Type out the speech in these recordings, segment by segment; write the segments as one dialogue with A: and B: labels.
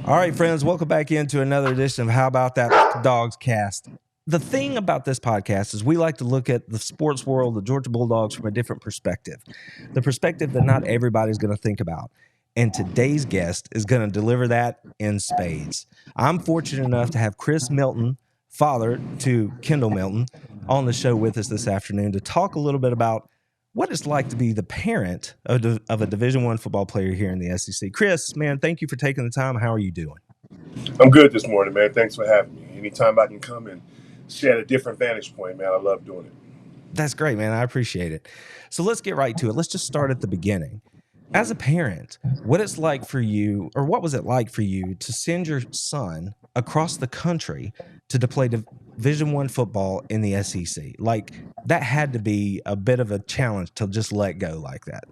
A: All right, friends, welcome back into another edition of How About That Dogs Cast. The thing about this podcast is we like to look at the sports world, the Georgia Bulldogs, from a different perspective, the perspective that not everybody's going to think about. And today's guest is going to deliver that in spades. I'm fortunate enough to have Chris Milton, father to Kendall Milton, on the show with us this afternoon to talk a little bit about what it's like to be the parent of a Division I football player here in the SEC. Chris, man, thank you for taking the time. How are you doing?
B: I'm good this morning, man. Thanks for having me. Anytime I can come and share a different vantage point, man, I love doing it.
A: That's great, man. I appreciate it. So let's get right to it. Let's just start at the beginning. As a parent, what it's like for you, or what was it like for you to send your son across the country to play Division I football in the SEC? Like, that had to be a bit of a challenge to just let go like that.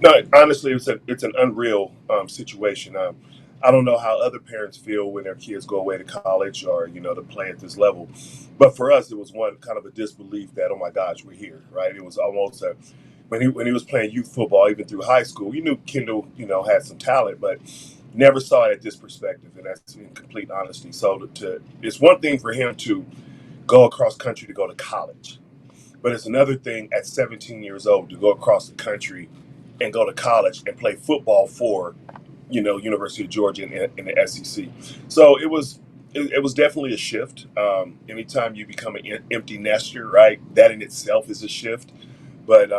B: No, honestly, it's an unreal situation. I don't know how other parents feel when their kids go away to college or to play at this level, but for us, it was one kind of a disbelief that, oh my gosh, we're here, right? It was almost when he was playing youth football, even through high school, you knew Kendall, had some talent, but never saw it at this perspective, and that's in complete honesty. So it's one thing for him to go across country to go to college, but it's another thing at 17 years old to go across the country and go to college and play football for, University of Georgia in the SEC. So it was definitely a shift. Anytime you become an empty nester, right? That in itself is a shift. But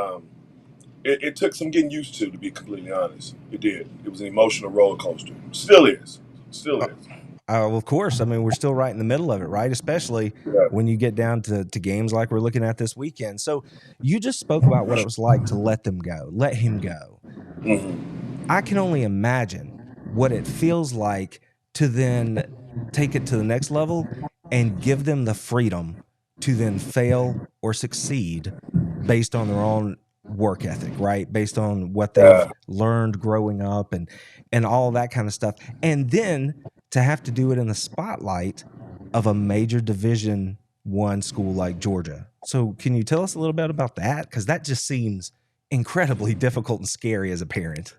B: it took some getting used to be completely honest. It did. It was an emotional roller coaster. Still is. Still is.
A: Well, of course. I mean, we're still right in the middle of it, right? Especially
B: Yeah.
A: when you get down to games like we're looking at this weekend. So you just spoke about what it was like to let him go.
B: hmm
A: I can only imagine what it feels like to then take it to the next level and give them the freedom to then fail or succeed based on their own work ethic, right? Based on what they've
B: Yeah.
A: learned growing up and all that kind of stuff. And then to have to do it in the spotlight of a major Division I school like Georgia. So can you tell us a little bit about that? Because that just seems incredibly difficult and scary as a parent.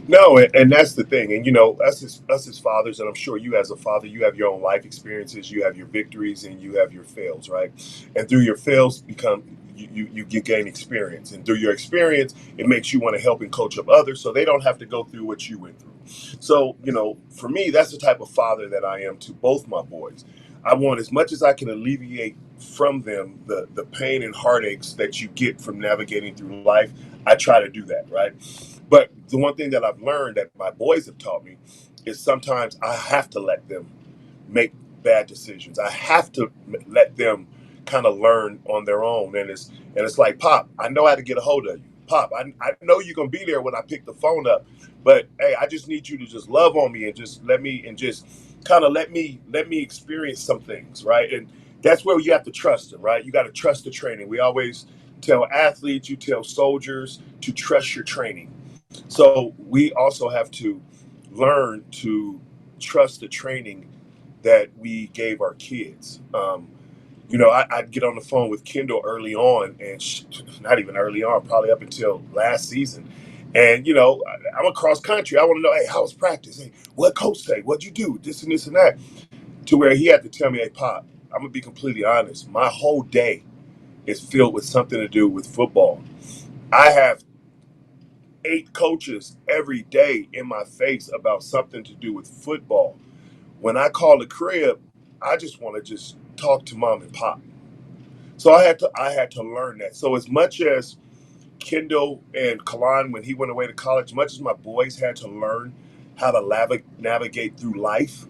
B: No, and that's the thing. And us as fathers, and I'm sure you as a father, you have your own life experiences, you have your victories, and you have your fails, right? And through your fails, you gain experience, and through your experience, it makes you want to help and coach up others, so they don't have to go through what you went through. So for me, that's the type of father that I am to both my boys. I want as much as I can alleviate from them the pain and heartaches that you get from navigating through life. I try to do that, right? But the one thing that I've learned that my boys have taught me is sometimes I have to let them make bad decisions. I have to let them kind of learn on their own. And it's like, Pop, I know how to get a hold of you. Pop, I know you're gonna be there when I pick the phone up, but hey, I just need you to just love on me and just let me experience some things, right? And that's where you have to trust them, right? You got to trust the training. We always tell athletes, you tell soldiers to trust your training. So we also have to learn to trust the training that we gave our kids. I'd get on the phone with Kendall early on, and not even early on, probably up until last season. And I'm across country. I want to know, hey, how was practice? Hey, what coach say? What'd you do? This and this and that. To where he had to tell me, hey, Pop, I'm gonna be completely honest. My whole day is filled with something to do with football. I have 8 coaches every day in my face about something to do with football. When I call the crib, I just want to just talk to mom and pop. So I had to learn that. So as much as Kendall and Kalan, when he went away to college, much as my boys had to learn how to navigate through life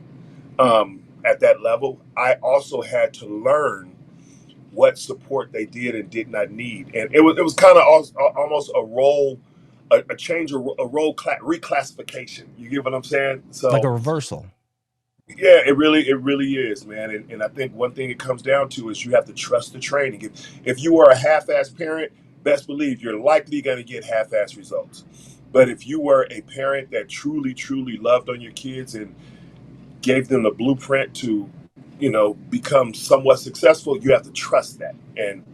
B: at that level, I also had to learn what support they did and did not need. And it was kind of almost a role, a change, a role reclassification. You get what I'm saying?
A: Like a
B: So
A: reversal.
B: yeah, it really is, man. And I think one thing it comes down to is you have to trust the training. If you are a half-ass parent, best believe you're likely going to get half-ass results. But if you were a parent that truly, truly loved on your kids and gave them the blueprint to, become somewhat successful, you have to trust that. And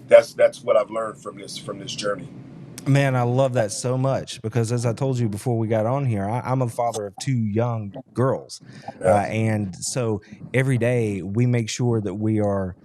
B: that's what I've learned from this journey.
A: Man, I love that so much because, as I told you before we got on here, I'm a father of two young girls,
B: Yeah.
A: and so every day we make sure that we are,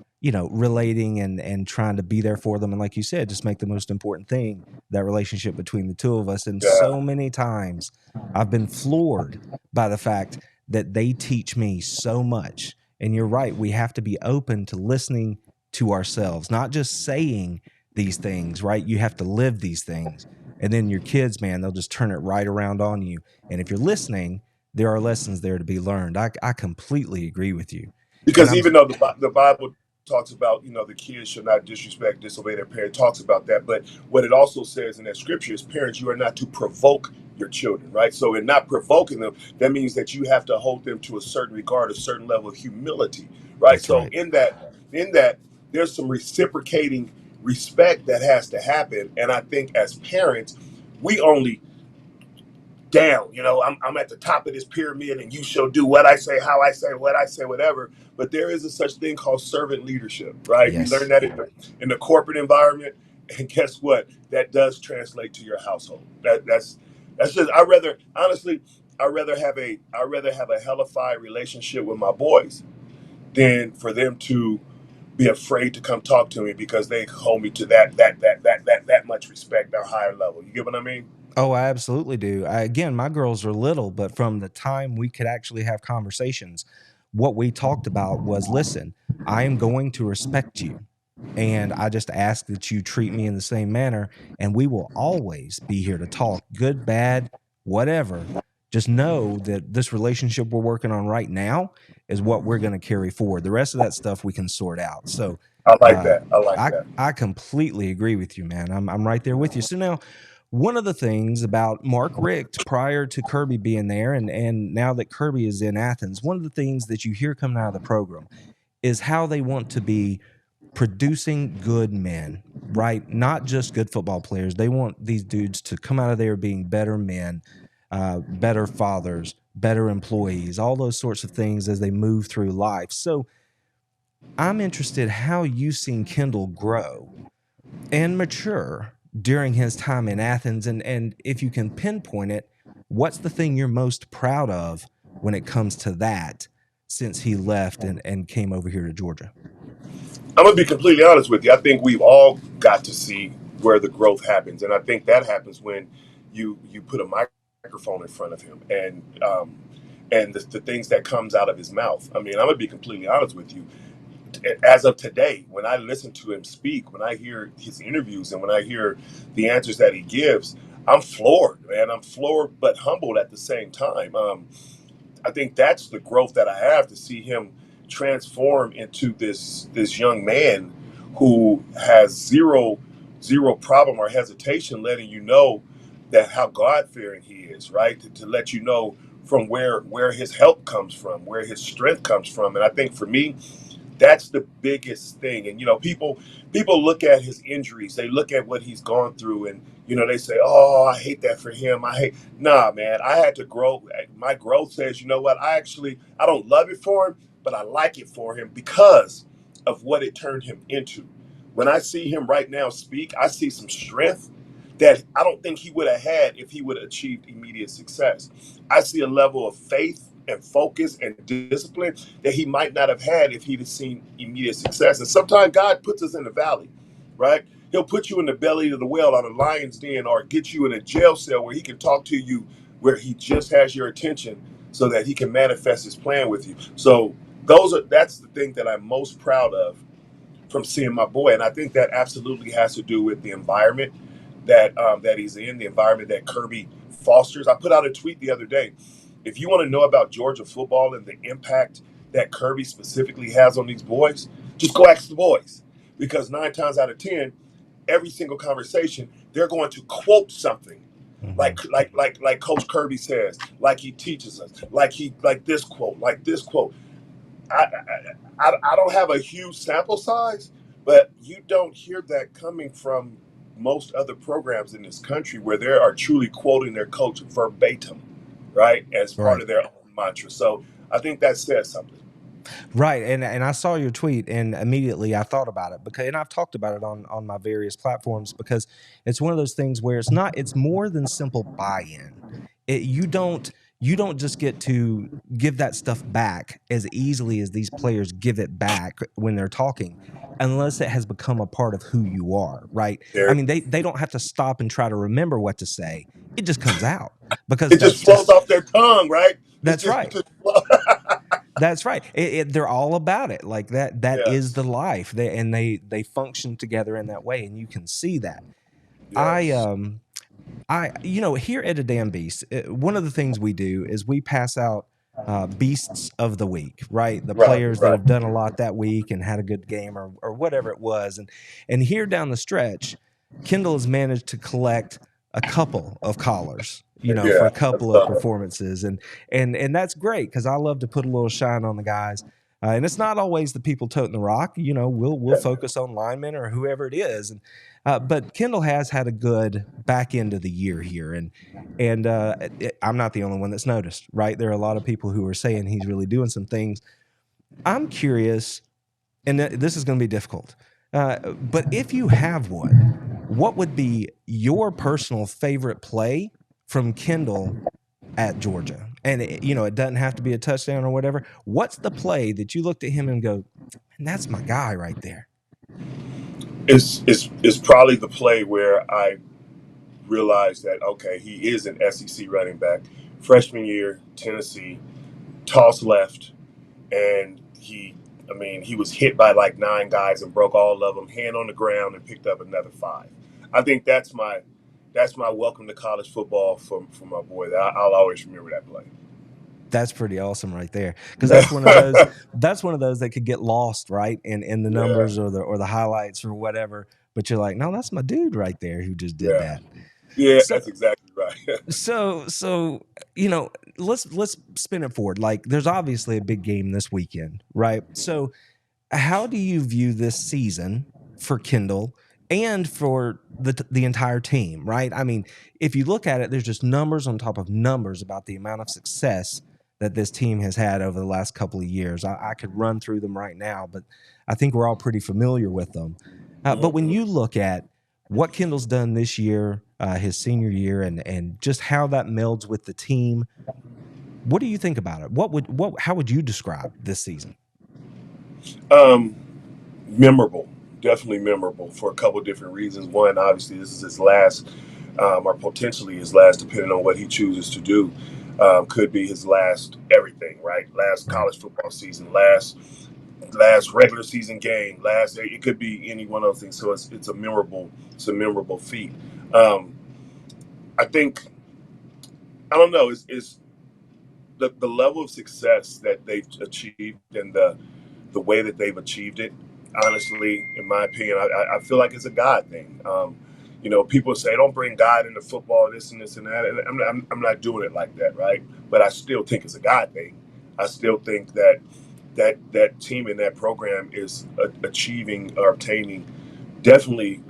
A: relating and trying to be there for them. And like you said, just make the most important thing that relationship between the two of us. And
B: Yeah.
A: so many times I've been floored by the fact that they teach me so much. And you're right, we have to be open to listening to ourselves, not just saying these things, right? You have to live these things. And then your kids, man, they'll just turn it right around on you. And if you're listening, there are lessons there to be learned. I completely agree with you. And
B: Because
A: I'm
B: even though the Bible talks about, the kids should not disrespect, disobey their parent, talks about that. But what it also says in that scripture is, parents, you are not to provoke your children, right? So in not provoking them, that means that you have to hold them to a certain regard, a certain level of humility, right?
A: That's
B: So
A: right.
B: in that, there's some reciprocating respect that has to happen. And I think as parents, we only down. I'm at the top of this pyramid and you shall do what I say, how I say, what I say, whatever. But there is a such thing called servant leadership, right? We learn
A: Yes.
B: that in the corporate environment. And guess what? That does translate to your household. That's just, I rather have a hellified relationship with my boys than for them to be afraid to come talk to me because they hold me to that much respect, that higher level. You get what I mean?
A: Oh, I absolutely do. Again, my girls are little, but from the time we could actually have conversations, what we talked about was, listen, I am going to respect you. And I just ask that you treat me in the same manner. And we will always be here to talk, good, bad, whatever. Just know that this relationship we're working on right now is what we're going to carry forward. The rest of that stuff we can sort out. So
B: I like
A: uh,
B: that. I like
A: I,
B: that.
A: I completely agree with you, man. I'm right there with you. So now, one of the things about Mark Richt prior to Kirby being there, and now that Kirby is in Athens, one of the things that you hear coming out of the program is how they want to be producing good men, right? Not just good football players. They want these dudes to come out of there being better men, better fathers, better employees, all those sorts of things as they move through life. So I'm interested how you've seen Kendall grow and mature during his time in Athens. And if you can pinpoint it, what's the thing you're most proud of when it comes to that since he left and came over here to Georgia?
B: I'm gonna be completely honest with you. I think we've all got to see where the growth happens, and I think that happens when you put a microphone in front of him, and the things that comes out of his mouth. I mean, I'm gonna be completely honest with you. As of today, when I listen to him speak, when I hear his interviews, and when I hear the answers that he gives, I'm floored, man. I'm floored, but humbled at the same time. I think that's the growth that I have to see him transform into this young man who has zero problem or hesitation letting you know that how God fearing he is, right? To let you know from where his help comes from, where his strength comes from. And I think for me, that's the biggest thing. And people look at his injuries, they look at what he's gone through, and they say, "Oh, I hate that for him." I hate. Nah, man, I had to grow. My growth says, you know what? I don't love it for him, but I like it for him because of what it turned him into. When I see him right now speak, I see some strength that I don't think he would have had if he would have achieved immediate success. I see a level of faith and focus and discipline that he might not have had if he'd have seen immediate success. And sometimes God puts us in the valley, right? He'll put you in the belly of the whale on a lion's den, or get you in a jail cell where he can talk to you, where he just has your attention so that he can manifest his plan with you. So that's the thing that I'm most proud of from seeing my boy. And I think that absolutely has to do with the environment that he's in, the environment that Kirby fosters. I put out a tweet the other day. If you want to know about Georgia football and the impact that Kirby specifically has on these boys, just go ask the boys. Because 9 times out of 10, every single conversation, they're going to quote something.
A: Mhm.
B: Like Coach Kirby says, like he teaches us, like this quote, like this quote. I don't have a huge sample size, but you don't hear that coming from most other programs in this country where they are truly quoting their coach verbatim, right, as part
A: Right.
B: of their own mantra. So I think that says something.
A: Right. And I saw your tweet and immediately I thought about it because and I've talked about it on my various platforms because it's one of those things where it's more than simple buy-in. You don't just get to give that stuff back as easily as these players give it back when they're talking unless it has become a part of who you are, right? I
B: There,
A: mean they don't have to stop and try to remember what to say. It just comes out because
B: it just flows off their tongue, right? It's
A: that's
B: just,
A: right.
B: just
A: That's right. They're all about it. Like that. That is
B: yes,
A: the life. They function together in that way, and you can see that. I
B: yes,
A: here at A Damn Beast, one of the things we do is we pass out beasts of the week, right? The
B: right,
A: players that
B: right,
A: have done a lot that week and had a good game or whatever it was, and here down the stretch, Kendall has managed to collect a couple of collars, for
B: yeah,
A: a couple of performances, and that's great because I love to put a little shine on the guys. And it's not always the people toting the rock. We'll
B: yeah.
A: focus on linemen or whoever it is, but Kendall has had a good back end of the year here, and I'm not the only one that's noticed, right? There are a lot of people who are saying he's really doing some things. I'm curious, and this is going to be difficult, but if you have one, what would be your personal favorite play from Kendall at Georgia? And it doesn't have to be a touchdown or whatever. What's the play that you looked at him and go, and that's my guy right there?
B: It's probably the play where I realized that okay, he is an SEC running back. Freshman year, Tennessee, toss left, and I mean, he was hit by like 9 guys and broke all of them, hand on the ground, and picked up another 5. I think that's my welcome to college football for my boy. I'll always remember that play.
A: That's pretty awesome right there because that's one of those that could get lost right in the
B: Yeah,
A: numbers or the highlights or whatever, but you're like, no, that's my dude right there who just did
B: yeah,
A: that.
B: yeah.
A: so
B: That's exactly right.
A: so you know let's spin it forward. Like there's obviously a big game this weekend, right? So how do you view this season for Kendall and for the entire team, right? I mean, if you look at it, there's just numbers on top of numbers about the amount of success that this team has had over the last couple of years. I could run through them right now, but I think we're all pretty familiar with them. But when
B: Mhm.
A: you look at what Kendall's done this year, his senior year, and just how that melds with the team, what do you think about it? How would you describe this season?
B: Um, memorable, definitely memorable for a couple of different reasons. One, obviously, this is his last, or potentially his last, depending on what he chooses to do. Could be his last everything, right? Last
A: Right.
B: college football season, last regular season game, last. It could be any one of those things. So it's a memorable feat. Um, I think I don't know. Is the level of success that they've achieved and the way that they've achieved it, honestly, in my opinion, I feel like it's a God thing. People say don't bring God into football, this and this and that, and I'm not doing it like that, right? But I still think it's a God thing. I still think that team and that program is achieving or obtaining definitely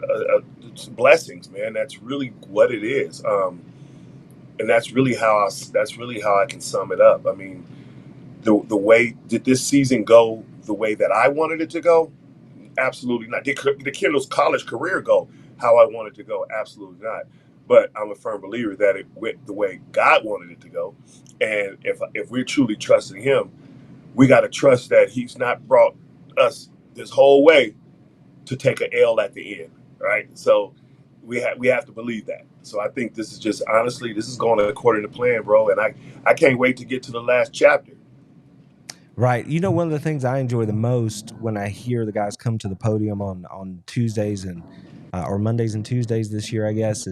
B: blessings, man. That's really what it is, and that's really how I can sum it up. I mean, the way did this season go the way that I wanted it to go? Absolutely not. Did Kendall's college career go how I wanted to go? Absolutely not. But I'm a firm believer that it went the way God wanted it to go. And if we're truly trusting Him, we got to trust that He's not brought us this whole way to take an L at the end, right? So we have to believe that. So I think this is just honestly, this is going according to plan, bro. And I can't wait to get to the last chapter.
A: Right. One of the things I enjoy the most when I hear the guys come to the podium on Tuesdays and or Mondays and Tuesdays this year, I guess,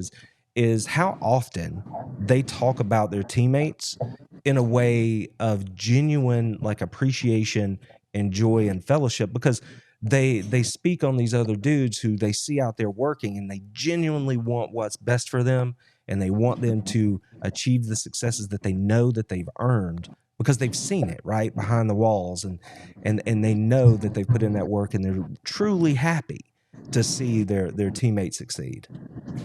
A: is how often they talk about their teammates in a way of genuine like appreciation and joy and fellowship because they speak on these other dudes who they see out there working and they genuinely want what's best for them and they want them to achieve the successes that they know that they've earned because they've seen it right behind the walls and they know that they've put in that work and they're truly happy. to see their teammates succeed.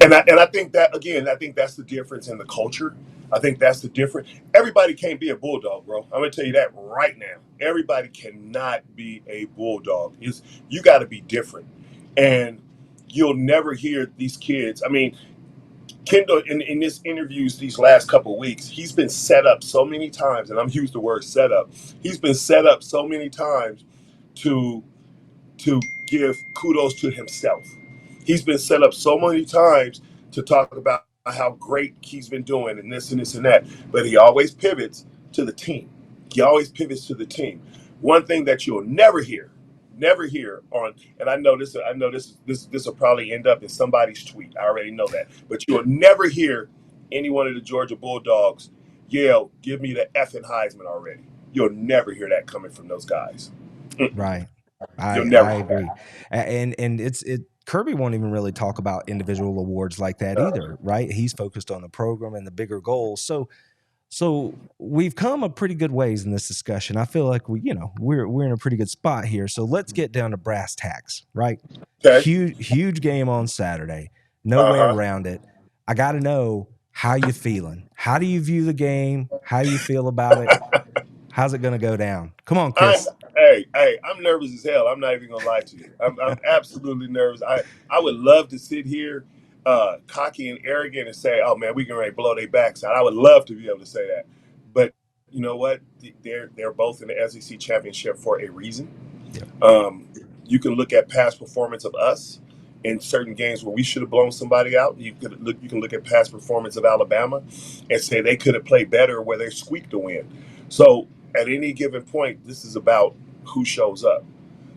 B: And I think that, again, I think that's the difference in the culture. I think that's the difference. Everybody can't be a bulldog, bro. I'm gonna tell you that right now. Everybody cannot be a bulldog. You got to be different, and you'll never hear these kids. I mean, Kendall in this interviews these last couple of weeks, he's been set up so many times, and I'm used the word set up. He's been set up so many times to to give kudos to himself. He's been set up so many times to talk about how great he's been doing and this and this and that, but he always pivots to the team. He always pivots to the team. One thing that you'll never hear on, and this will probably end up in somebody's tweet. I already know that, but you'll never hear any one of the Georgia Bulldogs yell, "Give me the effing Heisman already." You'll never hear that coming from those guys.
A: Right.
B: You'll
A: I
B: never
A: agree. And Kirby won't even really talk about individual awards like that either, right? He's focused on the program and the bigger goals. So we've come a pretty good ways in this discussion. I feel like we're in a pretty good spot here. So let's get down to brass tacks, right?
B: Okay.
A: Huge game on Saturday. No way around it. I got to know how you feeling. How do you view the game? How do you feel about it? How's it going to go down? Come on, Chris.
B: I'm nervous as hell. I'm not even gonna lie to you. I'm absolutely nervous. I would love to sit here, cocky and arrogant, and say, "Oh man, we can ready to blow their backside." I would love to be able to say that, but you know what? They're both in the SEC championship for a reason.
A: Yeah.
B: You can look at past performance of us in certain games where we should have blown somebody out. You can look at past performance of Alabama and say they could have played better where they squeaked to win. So at any given point, this is about who shows up.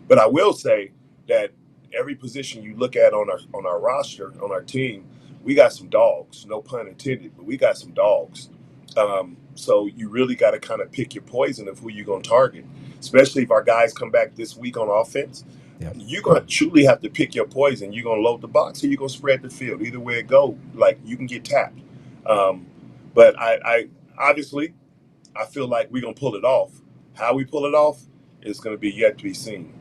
B: But I will say that every position you look at on our roster, on our team, we got some dogs. No pun intended, but we got some dogs. So you really got to kind of pick your poison of who you're going to target, especially if our guys come back this week on offense. Yeah. You're going to truly have to pick your poison. You're going to load the box or you're going to spread the field. Either way it go, like, you can get tapped. But I obviously, I feel like we're going to pull it off. How we pull it off is going to be yet to be seen.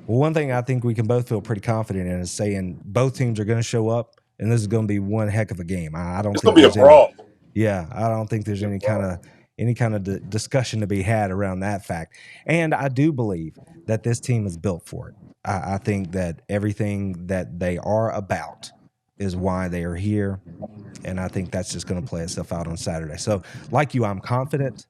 A: Well, one thing I think we can both feel pretty confident in is saying both teams are going to show up, and this is going to be one heck of a game. I don't think
B: it's going to be a brawl.
A: I don't think there's any kind of discussion to be had around that fact. And I do believe that this team is built for it. I think that everything that they are about is why they are here, and I think that's just going to play itself out on Saturday. So, like you, I'm confident.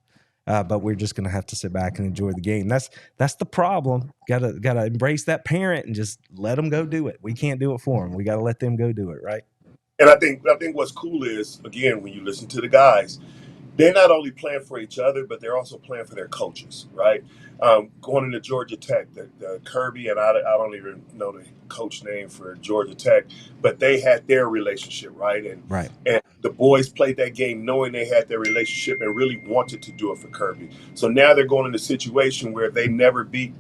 A: But we're just going to have to sit back and enjoy the game. That's the problem. Gotta embrace that parent and just let them go do it. We can't do it for them. We got to let them go do it, right?
B: And I think what's cool is, again, when you listen to the guys, they're not only playing for each other, but they're also playing for their coaches, right? Going into Georgia Tech, the Kirby, and I don't even know the coach name for Georgia Tech, but they had their relationship, right? And the boys played that game knowing they had their relationship and really wanted to do it for Kirby. So now they're going in a situation where they never beat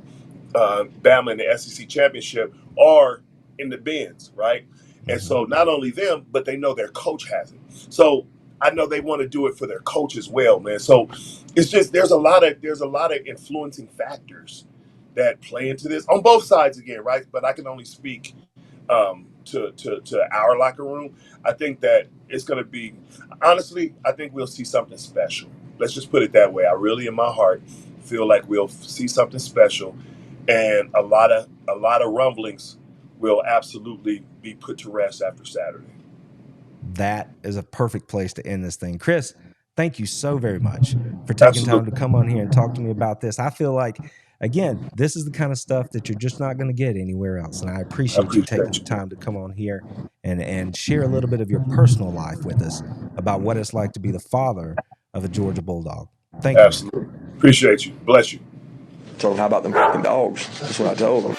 B: Bama in the SEC championship or in the bins, right? And so not only them, but they know their coach has it. So I know they want to do it for their coach as well, man. So it's just there's a lot of influencing factors that play into this on both sides again, right? But I can only speak to our locker room. I think that it's going to be, honestly, I think we'll see something special. Let's just put it that way. I really, in my heart, feel like we'll see something special, and a lot of rumblings will absolutely be put to rest after Saturday.
A: That is a perfect place to end this thing. Chris, thank you so very much for taking time to come on here and talk to me about this. I feel like, again, this is the kind of stuff that you're just not going to get anywhere else. And I appreciate you taking the time to come on here and share a little bit of your personal life with us about what it's like to be the father of a Georgia Bulldog. Thank you.
B: Absolutely. Appreciate you. Bless you.
C: Told him, how about them fucking dogs? That's what I told him.